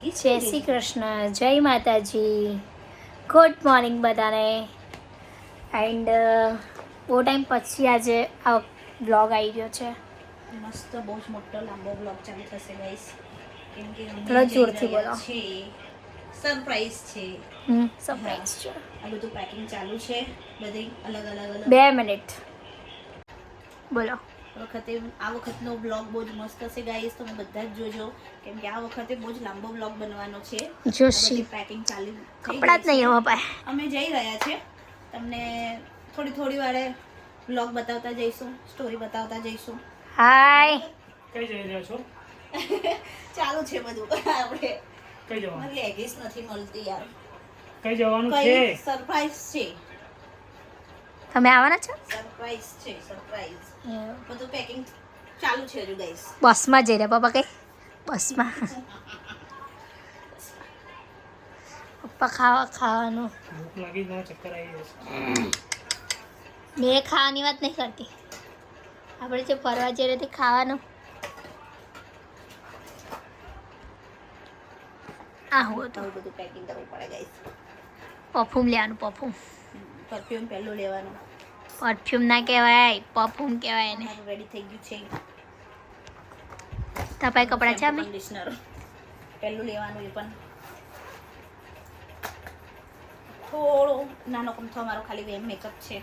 જય શ્રી કૃષ્ણ, જય માતાજી, ગુડ મોર્નિંગ બધાને. એન્ડ બહુ ટાઈમ પછી આજે આ બ્લોગ આવી ગયો છે. મસ્ત બહુ જ મોટો લાંબો બ્લોગ ચાલુ થશે ગાઈસ, કેમ કે થોડા જોરથી બોલો. સરપ્રાઈઝ છે. સરપ્રાઈઝ છે. આ બધું પેકિંગ ચાલુ છે, બધી અલગ અલગ 2 મિનિટ બોલો. આ વખતનો બ્લોગ બહુ જ મસ્ત હશે ગાઈસ, તમે બધા જ જોજો, કેમ કે આ વખતે બહુ જ લાંબો બ્લોગ બનવાનો છે. જોશી પેકિંગ ચાલુ કપડા જ નહીં હવે પાય. અમે જઈ રહ્યા છે, તમને થોડી વારે બ્લોગ બતાવતા જઈશું, સ્ટોરી બતાવતા જઈશું. હાય, કઈ જઈ રહ્યા છો? ચાલુ છે બધું. આપણે કઈ જવાનું? મને લેગીસ નથી મળતી યાર. કઈ જવાનું છે? કઈ સરપ્રાઈઝ છે. તમે આવવાના છો? સરપ્રાઈઝ છે, સરપ્રાઈઝ. બધું પેકિંગ ચાલુ છે હજુ ગાઈસ. બસમાં જઈ રહ્યા પપ્પા? કઈ બસમાં? પપ્પા ખાવાનું ભૂખ લાગી ના ચક્કર આવી જશે. મેં ખાવાની વાત નહીં કરતી, આપણે જે ફરવા જઈ રહ્યા તે ખાવાનું. આ હું હતું બધું પેકિંગ કરવું પડે ગાઈસ. પરફ્યુમ લેવાનું. પરફ્યુમ પહેલું લેવાનું. પરફ્યુમ ના કહેવાય, પરફ્યુમ કહેવાય એને. રેડી થઈ ગયું છે. તપાઈ કપડાં છે અમે. કન્ડિશનર પહેલું લેવાનું. એ પણ થોડો નાનો કમથો અમારો ખાલી મેકઅપ છે,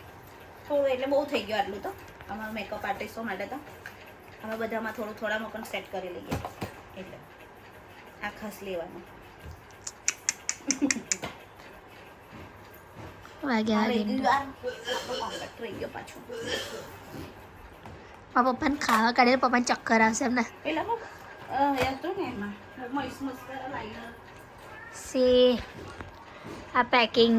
થોડું, એટલે બહુ થઈ ગયું આટલું તો અમારા મેકઅપ આર્ટિસ્ટો માટે. તો અમે બધામાં થોડામાં પણ સેટ કરી લઈએ, એટલે આ ખાસ લેવાનું. વાગ્યા પાછું મારા પપ્પાને ખાવા કાઢે, પપ્પાને ચક્કર આવશે એમને. સે આ પેકિંગ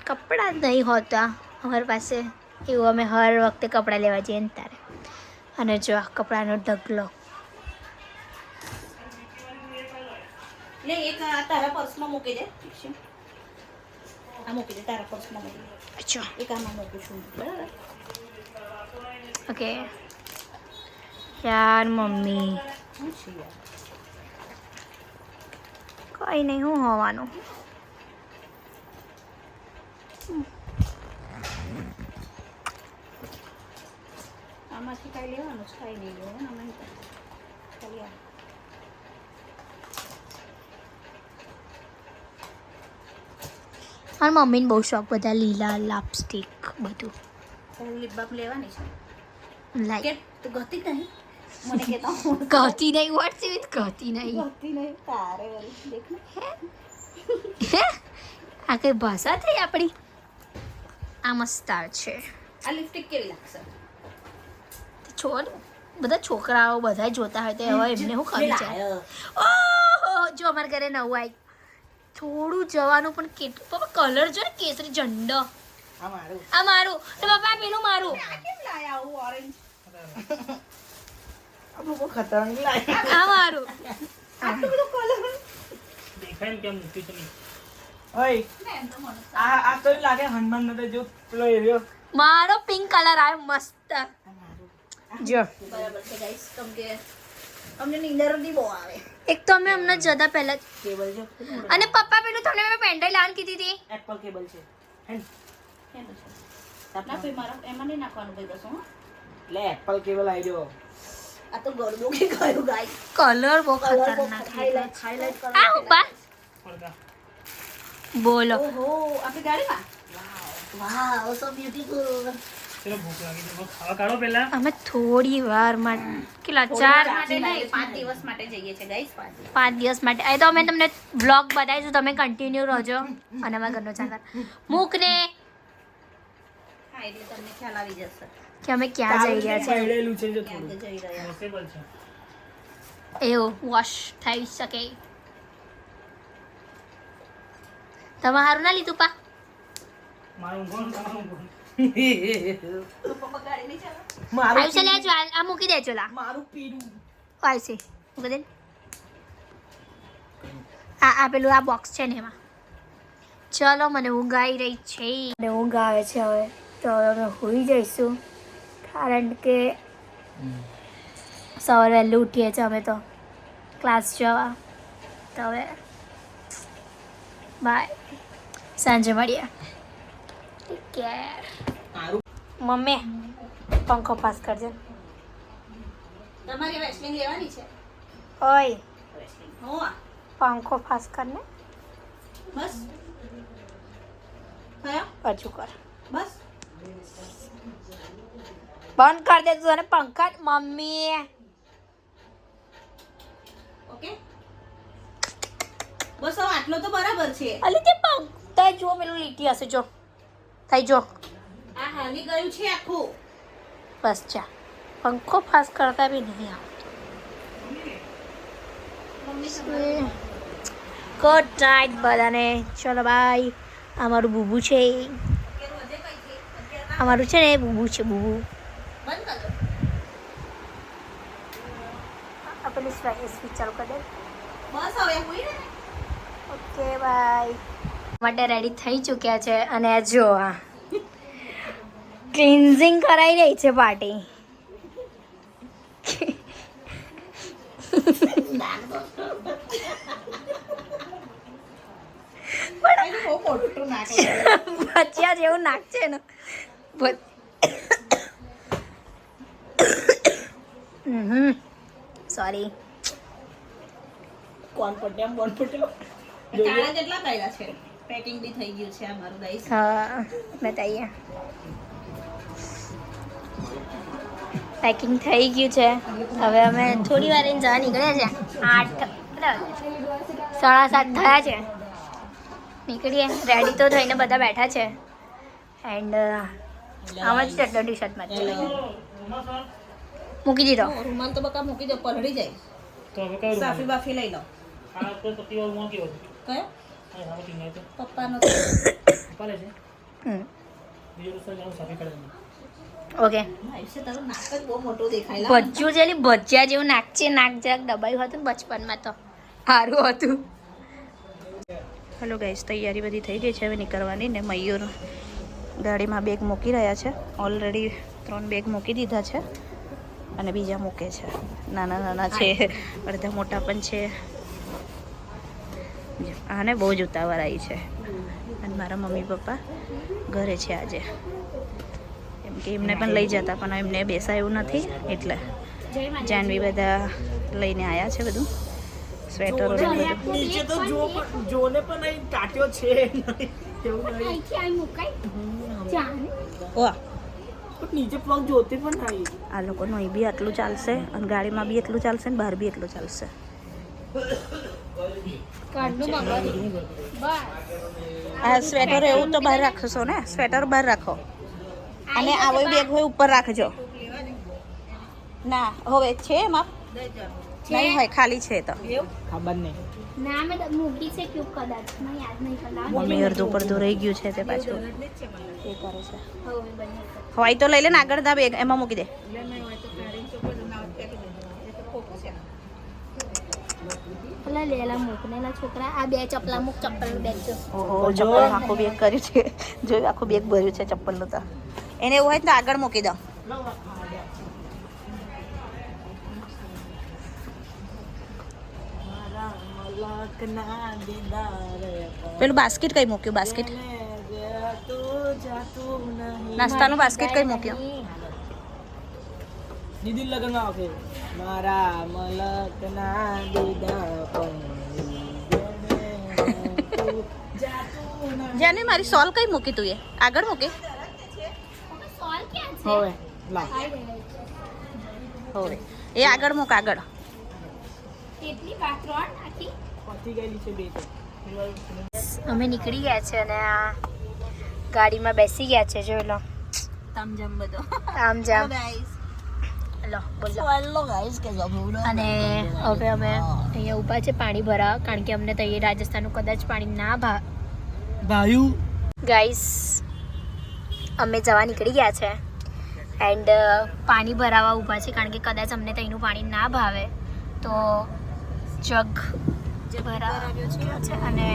કપડાં જ નહીં હોતા અમારી પાસે, એવું અમે હર વખતે કપડાં લેવા જઈએ ને તારે. અને જો આ કપડાનો ઢગલો. લે એક આ તારા પર્સમાં મૂકી દે. આ મૂકી દે તારા પર્સમાં મૂકી દે. અચ્છા, એક આમાં મૂકું છું, બરાબર? ઓકે. યાર મમ્મી, શું છે યાર? કંઈ નહીં, હું હોવાનું. આમાંથી કાંઈ લેવાનું છે? કાંઈ નહીં લેવાનું. આમાં ખાલી આ મારી મમ્મીને બહુ શોખ બધા લીલા લાપસ્ટિક બધું. લિપ બામ લેવાની છે. લાઈક કે તું ગતી નહીં મને કહેતા ગતી નહીં, વોટ્સ વિથ ગતી નહીં? ગતી નહીં તારે વળી દેખ ને. આ કઈ ભાષા થઈ આપણી? આ મસ્ત છે. આ લિપસ્ટિક કેવી લાગશે? છોડ, બધા છોકરાઓ બધા જોતા હોય તો હવે એમને શું ખબર છે? ઓહો, જો અમારા ઘરે નવું આવી, થોડું જવાનું પણ કેટલું. પપ્પા કલર જો ને, કેસરી ઝંડો. આ મારું. આ મારું તો પપ્પા પેલું મારું. આ કેમ લાયા આવું ઓરેન્જ? આ બહુ ખતરનાક લાયા. આ મારું. આટલું બધું કલર. દેખાય ને કેમ મૂક્યું છે? ઓય ને એમ તો મને આ તો લાગે હનુમાન નતો જો પેલો એરિયો મારો પિંક કલર આવ્યો મસ્ત. જો બરાબર છે ગાઈસ, કેમ કે અમને નીંદર બી બહુ આવે. એક તો અમે હમણાં જતા પહેલા કેબલ જો અને પપ્પા પેલું તમને મેં પેન્ડ્રાઈવ લાવવાની કીધી હતી. એપલ કેબલ છે હે એમ છે. ના ભાઈ મારા એમાં નહીં નાખવાનું ભાઈ કશું. હો. એટલે એપલ કેબલ આવી ગયો આ તો ગળદો કે ગયું ગાઈસ. કલર બહુ કલર બહુ ખતરનાક. હાઈલાઈટ કરો. આ ઉપા પડદા. બોલો. ઓહો, આપણી ગાડીમાં. વાવ, સો બ્યુટીફુલ. ચલો ભૂખ લાગી છે, હવે ખાવા કાઢો પહેલા. અમે થોડી વાર માટે કેટલા 4 માટે નહીં, 5 દિવસ માટે જઈએ છે ગાઈસ. 5 દિવસ માટે. એ તો અમે તમને બ્લોગ બતાવીશું, તમે કન્ટિન્યુ રહેજો. અને અમારા ઘરનો ચાકર મૂકને હા, એટલે તમને ખ્યાલ આવી જશે કે અમે ક્યાં જઈ રહ્યા છીએ. પડેલું છે જો ક્યાં થોડું જઈ રહ્યા. પોસિબલ છે. એવું વોશ થઈ શકે. તમે સારું ના લીધું પા? મારું ઊંઘવાનું, તમારું ઊંઘવાનું. તો પપ્પા ગાડી નહીં ચાલે. મારું આવશે લેજો, આ મૂકી દેજો. લા મારું પીરું આવશે મૂકી દે. આ પેલું આ બોક્સ છે ને એમાં. ચલો, મને ઊંઘ આવી રહી છે. મને ઊંઘ આવે છે હવે, તો હવે અમે સૂઈ જઈશું, કારણ કે સવારે વહેલું ઉઠીએ છીએ અમે તો ક્લાસ જવા. તો હવે બાય, સાંજે મળીએ. Take care. મમ્મી પંખો પાસ કરજે. તમારી વેસ્લિંગ લેવાની છે. ઓય હો પંખો પાસ કરને. બસ થયા હજુ કર. બસ બંધ કરી દે તું અને પંખા. મમ્મી ઓકે બસ હવે આટલો તો બરાબર છે. અલી તે પંખા જો પેલું લીટી હશે જો થઈ જો. આ હાલી ગયું છે આખું. બસ ચા પંખો પાસ કરતા બી નહીં આવડતું. ગુડ નાઇટ બધાને. ચલો બાય. અમારું બુબુ છે, અમારું છે ને બુબુ છે. બુબુ બંધ કર દો. આપણે સ્વિચ ચાલુ કરી દે. બસ હવે હુઈ ને. Okay bye. માટે રેડી થઈ ચૂક્યા છે અને આ જો આ ક્લિન્ઝિંગ કરાવી રહી છે પાર્ટી. બહુ મોટું નાક બચ્યા જેવું નાક છે ને. સોરી. કોણ પટ્યા બોન પટ્યો તારા કેટલા કર્યા છે. પેકિંગ બી થઈ ગયું છે અમારું ગાઈસ. હા બતાઈએ. પેકિંગ થઈ ગયું છે. હવે અમે થોડી વાર જવા નીકળ્યા છે. 8:30 થયા છે. નીકળીએ. રેડી તો થઈને બધા બેઠા છે. એન્ડ આમાં જ ચડ્ડો ટી શર્ટમાં જ છે. મૂકી દીધો. રૂમાલ તો બકા મૂકી દો પલળી જાય. તો હવે કયું સાફી બાફી લઈ લો. આ તો પતિવાર મોકી હતો. કયો આ સામે ટીંગાય તો પપ્પાનો પાલે છે. હમ બીજો રસ્તો જાવ સાફી કાઢે. ઓકે. આયુષ્ય તારું નાક જ બહુ મોટું દેખાય. ભજ્જું જેલી ભજીયા જેવું નાક છે. નાક જરાક દબાયું હતું ને બચપનમાં તો સારું હતું. હેલો ગાઈસ, તૈયારી બધી થઈ ગઈ છે હવે નીકળવાની. ને મયુર ગાડીમાં બેગ મૂકી રહ્યા છે. ઓલરેડી 3 બેગ મૂકી દીધા છે અને બીજા મૂકે છે. નાના નાના છે, અડધા મોટા પણ છે. આને બહુ જ ઉતાવળ આવી છે. અને મારા મમ્મી પપ્પા ઘરે છે આજે. એમ કે એમને પણ લઈ જતા પણ એમને બેસાયું નથી એટલે જાનવી બધા લઈને આવ્યા છે. બધું સ્વેટરો ને બધું. નીચે તો જોને પણ અહીં ટાટ્યો છે એવું નહીં. વાહ, નીચે પગ જોતે પણ નહીં. આ લોકોનું અહીં બી આટલું ચાલશે અને ગાડીમાં બી એટલું ચાલશે ને બહાર બી એટલું ચાલશે. આ સ્વેટર એવું તો બહાર રાખશો ને. સ્વેટર બહાર રાખો અને આવો બેગ હોય ઉપર રાખજો. ના હવે છે એમાં નહીં હોય, ખાલી છે તો ખબર નહીં. મમ્મી અડધું પડધું રહી ગયું છે તે પાછું એ કરે છે. હોય તો લઈ લે ને આગળ ના બેગ એમાં મૂકી દે. લેલા મૂકનેલા છોકરા આ બે ચપલા મૂક. ચપ્પલ બેગ જો. ઓહો, ચપ્પલ આખું બેગ કર્યું છે. જોયું આખું બેગ ભર્યું છે ચપ્પલનું. તો એને એવું હોય તો આગળ મૂકી દો. પેલું બાસ્કેટ કઈ મૂક્યું? બાસ્કેટ નાસ્તાનું બાસ્કેટ કઈ મૂક્યું? દીદી લગન આવશે. મારા મલકના દીદા જાને મારી સોલ કઈ મૂકી તું? એ આગળ મૂકી. હવે લાવ હવે એ આગળ મૂક. આગળ પતી ગયેલી છે બે. અમે નીકળી ગયા છે અને આ ગાડીમાં બેસી ગયા છે. જોઈ લો તામજામ બધો. તામજામ. ગાઈસ લો બોલો. હેલો ગાઈસ કે જબુડો. અને હવે અમે અહીંયા ઊભા છે પાણી ભરાવા, કારણ કે અમને તો અહીંયા રાજસ્થાનનું કદાચ પાણી ના ભાયું ગાઈસ અમે જવા નીકળી ગયા છે એન્ડ પાણી ભરાવા ઊભા છે, કારણ કે કદાચ અમને ત્યાંનું પાણી ના ભાવે તો જગ ભરાવ્યો છે અને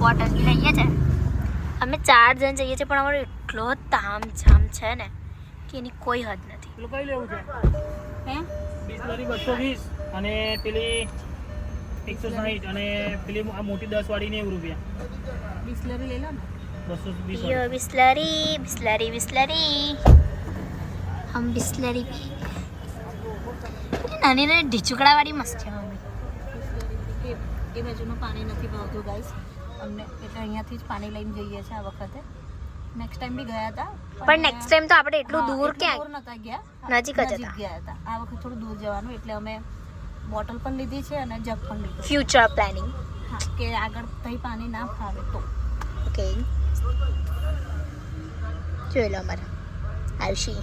બોટલ બી લઈએ છે. અમે 4 જણ જઈએ છીએ પણ અમારો એટલો તામઝામ છે ને કે એની કોઈ હદ નથી. પેલું કઈ લેવું છે? હે 20 220 અને પેલી 160 અને પેલી આ મોટી 10 વાળી 90 રૂપિયા. બિસ્લરી લઈ લો ને 220 યો વાળી. बिस्लरी बिस्लरी बिस्लरी हम बिस्लरी નાની નાની ઢીચુકડા વાળી મસ્ત છે મમ્મી. એ બાજુનું પાણી નથી ભાવતું ગાઈસ અમને, એટલે અહીંયાથી જ પાણી લઈને જઈએ છીએ આ વખતે. નેક્સ્ટ ટાઈમ બી ગયા હતા પણ નેક્સ્ટ ટાઈમ તો આપણે એટલું હા, દૂર એટલું ક્યાં દૂર નતા ગયા, નજીક જ હતા. ગયા હતા. આ વખત થોડું દૂર જવાનું, એટલે અમે બોટલ પણ લીધી છે અને જગ પણ લીધું છે. Future planning. હા, કે આગળ તઈ પાણી ના ફાવે તો. ઓકે જોઈ લો અમારે આવશી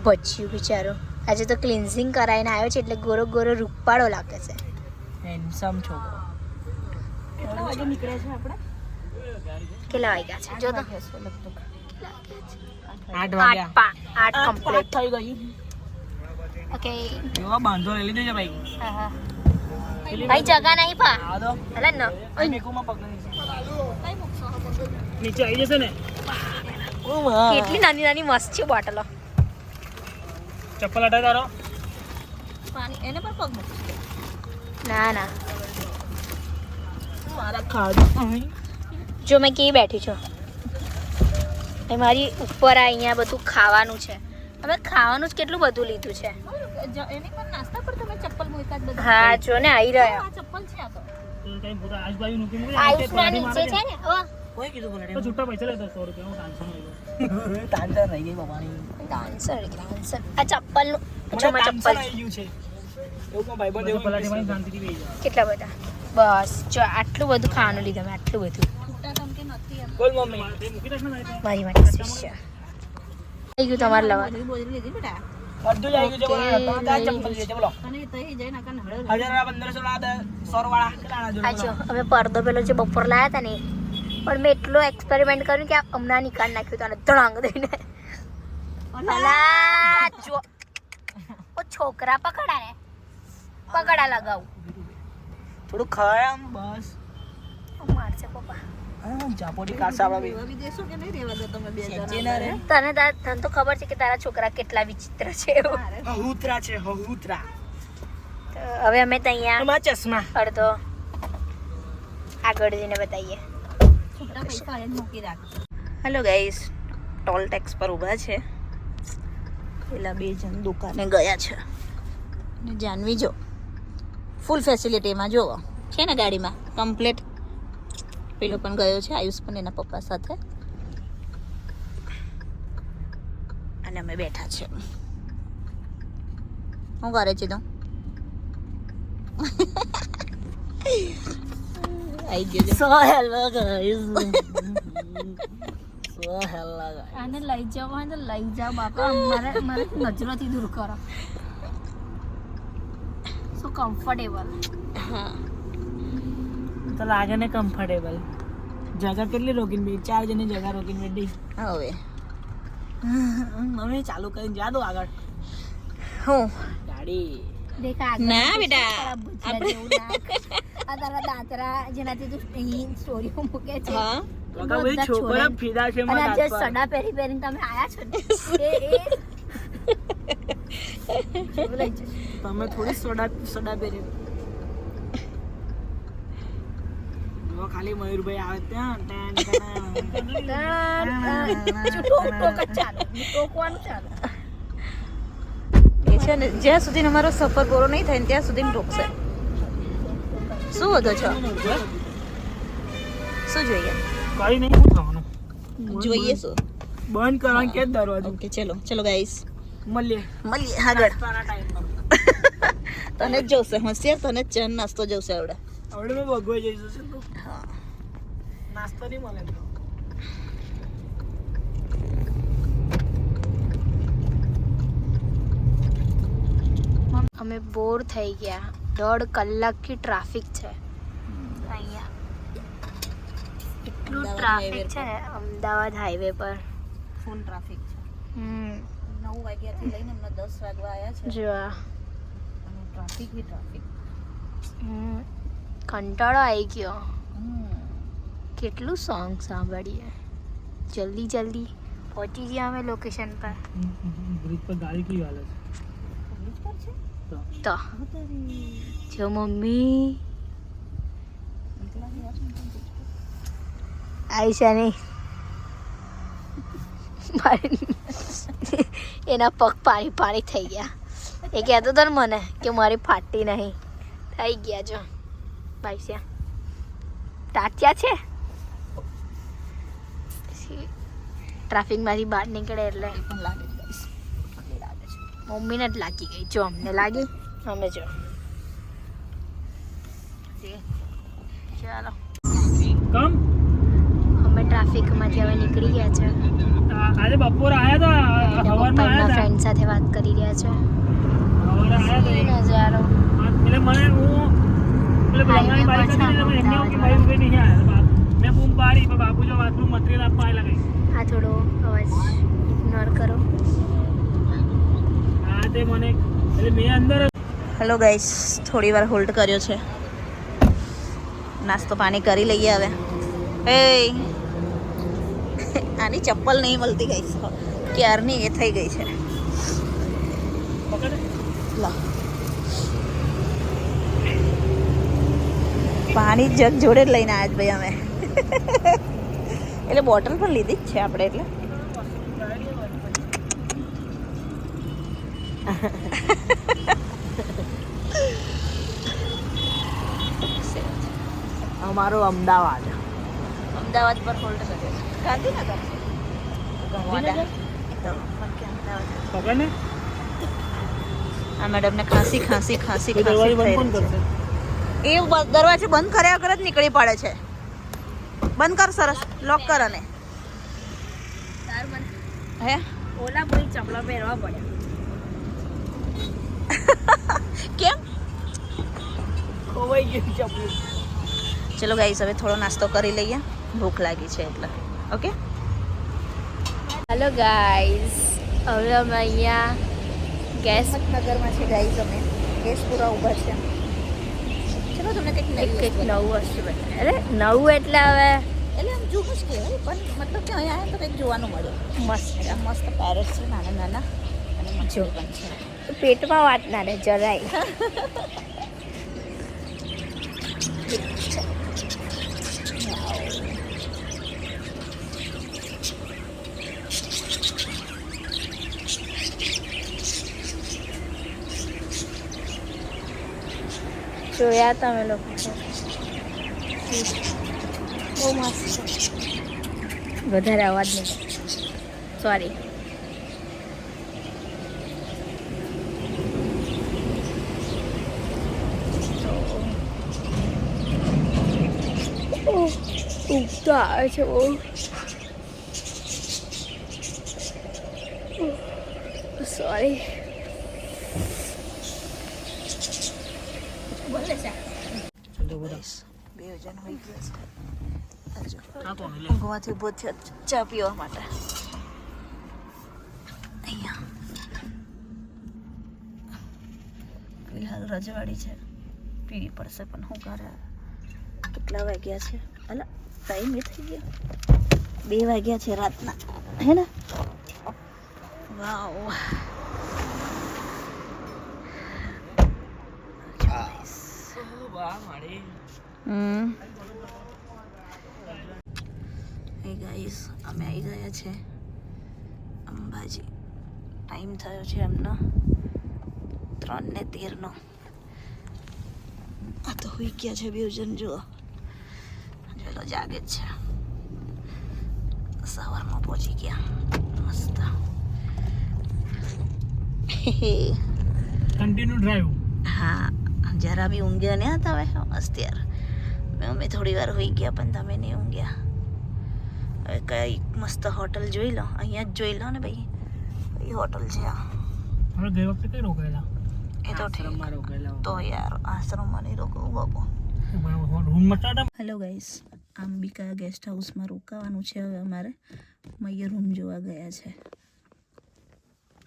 બચ્યું બિચારો. આજે તો ક્લિન્ઝિંગ કરાવીને આવ્યો છે એટલે ગોરો ગોરો રૂપાળો લાગે છે. હેન્ડસમ છોકરો. કેટલા વાગે નીકળે છે આપણે? કેટલા વાગ્યા છે જો તો? લગભગ 8 વાગ્યા. 8 કમ્પ્લીટ. થઈ ગઈ. ઓકે એવા બાંધો લઈ લીધો છે ભાઈ. ભાઈ જગા નહીં પા આ દો અલા ન આ મેકુમાં પગ નહીં. નીચે આવી જશે ને. કેટલી નાની નાની મસ્ત છે બોટલો. ચપ્પલ હટાય તારો. પાણી એને પર પગ મૂકી. ના ના મારા ખાડું જો મેં કેવી બેઠી છું એ મારી ઉપર આ અહીંયા બધું ખાવાનું છે. હવે ખાવાનું જ કેટલું બધું લીધું છે. એની પર નાસ્તા પર તમે ચપ્પલ મૂક્યા જ બધા. હા જો ને આવી રહ્યા આ ચપ્પલ છે આ તો. તો કઈ પૂરા આજુબાજુ મૂકી મૂકી આયુષના નીચે છે ને કોઈ કીધું બોલે તો છૂટા પૈસા લેતા 100 રૂપિયા. હું ટાંચો નહીં. તાંતર રહી ગઈ બાબાની. ડાન્સર ડાન્સર આ ચપ્પલનું જો માં ચપ્પલ આવી ગયું છે એવું કો ભાઈ બધું પલાટી માં શાંતિથી બેસી જાવ. કેટલા બધા બસ જો આટલું બધું ખાવાનું લીધું મેં આટલું બધું છૂટા તમ કે નથી એમ. બોલ મમ્મી. તે મૂકી દે ને ભાઈ. મારી માટે સ્પેશિયલ થઈ ગયું તમારે લવાનું. બોલી લીધી બેટા. બધું જ આવી ગયું છે બોલો. તારા ચંપલ છે બોલો. અને તઈ જઈને આકા નહળે. 1000 1500 100 વાળા કેટલા આ જોડે જો અમે પડદો પેલો જે બપોર લાયા હતા ને પણ મેં એટલો એક્સપેરિમેન્ટ કર્યું કે હમણાં નિકાલ નાખ્યું તો અને ધડાંગ દઈને અલા જો ઓ છોકરા પકડા ને પકડા લગાવું થોડું ખાય આમ બસ. મારશે પપ્પા. હા ચાપોટી કાસા વાળા રેવા બી દેશો કે નહીં રેવા દો તમે બે સેચે જણા? ના રે. તને તો ખબર છે કે તારા છોકરા કેટલા વિચિત્ર છે એવું. હહુતરા છે હહુતરા. તો હવે અમે તો અહીંયા તમારા ચશ્મા. અડધો આગળ જઈને બતાવીએ. છૂટા પૈસા એને મૂકી રાખ. હેલો ગાઈસ, ટોલ ટેક્સ પર ઊભા છે. પેલા બે જણ દુકાને ગયા છે ને જાનવી જો ફૂલ ફેસિલિટીમાં જોવો છે ને ગાડીમાં કમ્પ્લીટ. પેલો પણ ગયો છે આયુષ પણ એના પપ્પા સાથે અને અમે બેઠા છે. શું કરે છે તું? આવી ગયો છે. So hello guys. આને લઈ જાવ હોય તો લઈ જાઓ બાપા. મારે નજરોથી દૂર કરો. સો કમ્ફર્ટેબલ. હા તો લાગે ને કમ્ફર્ટેબલ. જગા કેટલી રોકીને બે 4 જણની જગા રોકીને બેઠી. હવે મમ્મી ચાલુ કરીને જા દો આગળ હું ગાડી. દેખા ના બેટા આપણે આ તારા દાંતરા જેનાથી તું અહીં સ્ટોરીઓ મૂકે છે. હા કાકા ભાઈ છોકરા ફીદા છે અને મારા આ જે હાથ પર. સડા પહેરી પહેરીને તમે આયા છો ને એ લઈ જજો. તમે થોડી સોડા પહેરી. જો ખાલી મયુરભાઈ આવે ત્યાં ટોક જ ચાલે. ટોકવાનું ચાલે. એ છે ને જ્યાં સુધી અમારો સફર પૂરો નહીં થાય ને ત્યાં સુધી રોકશે. શું વધો છો? શું જોઈએ? કઈ નહીં શું ખાવાનું. જોઈએ શું? બંધ કરવાનું કે દરવાજો. ઓકે ચલો ચલો ગાઈસ મળીએ મળીએ આગળ. નાસ્તાના ટાઈમ પર. તને જ જોશે હોશિયાર, તને જ ચા નાસ્તો જોશે આવડે. હવે મેં ભગવાઈ જઈશું છે તો હા નાસ્તો નહીં મળે તો. અમે બોર થઈ ગયા. 1.5 કલાકથી ટ્રાફિક છે અહીંયા. એટલું ટ્રાફિક છે ને અમદાવાદ હાઈવે પર. ફૂલ ટ્રાફિક છે. 9 વાગ્યાથી લઈને હમણાં 10 વાગવા આવ્યા છે જો આ. અને ટ્રાફિક બી ટ્રાફિક. કંટાળો આવી ગયો. કેટલું સોંગ સાંભળીએ. જલ્દી જલ્દી પહોંચી ગયા અમે લોકેશન પર. બ્રિજ પર ગાડી કેવી હાલે છે. બ્રિજ પર છે. તો જો મમ્મી આયુષા નહીં એના પગ પાણી પાણી થઈ ગયા. એ કહેતો હતો ને મને કે મારી ફાટી નહીં, થઈ ગયા જો ભાઈ ટાટિયા છે. ટ્રાફિકમાંથી બહાર નીકળે એટલે પણ લાગે છે guys. લાગે છે. મમ્મીને જ લાગી ગઈ. જો અમને લાગી, અમે જો ચાલો કમ અમે ટ્રાફિકમાંથી હવે નીકળી ગયા છે. આજે બપોરે આયા હતા, હવારમાં આયા હતા, ફ્રેન્ડ સાથે વાત કરી રહ્યા છે. હવારે આયા હતા. નજારો એટલે મને હું એટલે બ્રહ્માની બાઈક હતી એટલે મેં એમને કે ભાઈ ઉભે નહીં આયા. મેં બૂમ પાડી પણ બાપુ જો વાતનું મટીરિયલ આપવા આવેલા ગઈ. આ થોડો અવાજ ઇગ્નોર કરો. હા તે મને એટલે મેં અંદર હેલો ગાઈસ, થોડી વાર હોલ્ડ કર્યો છે. નાસ્તો પાણી કરી લઈએ હવે. એ આની ચપ્પલ નહીં મળતી ગાઈસ, ક્યારની એ થઈ ગઈ છે. પકડ લા પાણી જગ જોડે જ લઈને આવ્યા જ ભાઈ અમે. એટલે બોટલ પણ લીધી જ છે આપણે એટલે. અમારો અમદાવાદ. અમદાવાદ પર હોલ્ડ કર્યો છે. ગાંધીનગર પકડ ને આ મેડમને ખાંસી ખાંસી ખાંસી એ દરવાજો બંધ કોણ ખાંસી કરશે? એ દરવાજો બંધ કર્યા વગર જ નીકળી પડે છે. બંધ કર સરસ, લોક કર. અને હે ઓલા ભાઈ ચપલા પહેરવા પડ્યા. કેમ? ખોવાઈ ગયું ચપલું. ચલો ગાઈસ, હવે થોડો નાસ્તો કરી લઈએ, ભૂખ લાગી છે એટલે. ઓકે હેલો ગાઈઝ, હવે અમે અહીંયા ગેસ નગરમાં છે ગાઈસ. અમે ગેસ પૂરા ઊભા છે. ચલો તમને કંઈક એક નવું વસ્તુ બતાવે. અરે નવું એટલે હવે એટલે આમ જૂનું જ કહેવાય, પણ મતલબ કે અહીંયા આવે તો કંઈક જોવાનું મળ્યું. મસ્ત આ મસ્ત પેરેટ છે, નાના નાના, અને મચ્છર પણ છે. પેટમાં વાત ના રહે જરાય. જોયા તમે લોકો બહુ મસ્ત છે. વધારે અવાજ નહીં, સોરી. ઊંઘ તો આવે છે બહુ. સોરી. બોલે છે બે જણ હોઈ ગયા છે. આ કોણ લે? ઊંઘમાંથી ઊભો થયો ચા પીવા માટે. અહીંયા ફિલહાલ રજવાડી છે, પીવી પડશે, પણ શું કરે. કેટલા વાગ્યા છે? અલા ટાઈમ એ થઈ ગયો, 2 વાગ્યા છે રાતના, હે ને? વાવ. હે ગાઈસ, અમે આવી ગયા છે અંબાજી. ટાઈમ થયો છે એમનો 3:13. આ તો હોઈ ગયા છે બે જણ. જુઓ ચલો, જાગે જ છે. સવારમાં પહોંચી ગયા મસ્ત. Continue drive. હા, જરા બી ઊંઘ્યા નહીં હતા હવે. મસ્ત યાર. અમે થોડી વાર હોઈ ગયા, પણ તમે નહીં ઊંઘ્યા. હવે કઈ મસ્ત હોટલ જોઈ લો, અહીંયા જ જોઈ લો ને ભાઈ. કઈ હોટલ છે આ? હવે ગઈ વખતે કઈ રોકાયેલા? એ તો આશ્રમમાં રોકાયેલા. તો યાર આશ્રમમાં નહીં રોકવું બાપુ. રૂમમાં start. Hello guys, Ambika guest હાઉસમાં રોકાવાનું છે હવે અમારે. મૈયર રૂમ જોવા ગયા છે.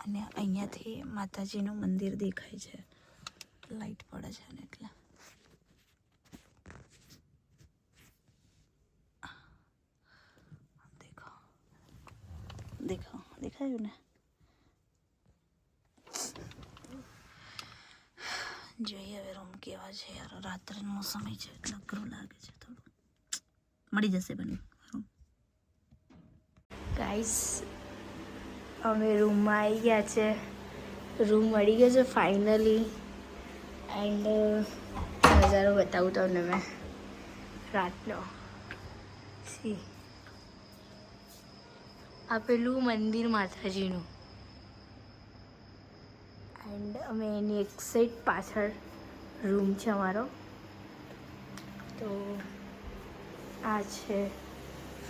અને અહીંયાથી માતાજીનું મંદિર દેખાય છે. લાઈટ પડે છે ને એટલે. દેખો દેખો, દેખાયું ને? જોઈએ હવે રૂમ કેવા છે યાર. રાત્રિનો સમય છે એટલે અઘરું લાગે છે થોડું. મળી જશે બને. ગાઈસ અમે રૂમમાં આવી ગયા છે. રૂમ મળી ગયો છે ફાઇનલી. એન્ડ નજારો બતાવું તમને મેં રાતનો. સી આ પેલું મંદિર માતાજીનું. એન્ડ અમે એની એક સાઈડ પાછળ રૂમ છે અમારો. તો આ છે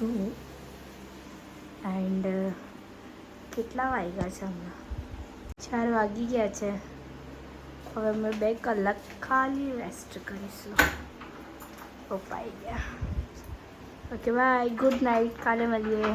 રૂમ. એન્ડ કેટલા વાગ્યા છે હમણાં? 4 વાગી ગયા છે. હવે અમે 2 કલાક ખાલી રેસ્ટ કરીશું. પપ્પા આવી ગયા. Okay bye, good night. કાલે મળીએ.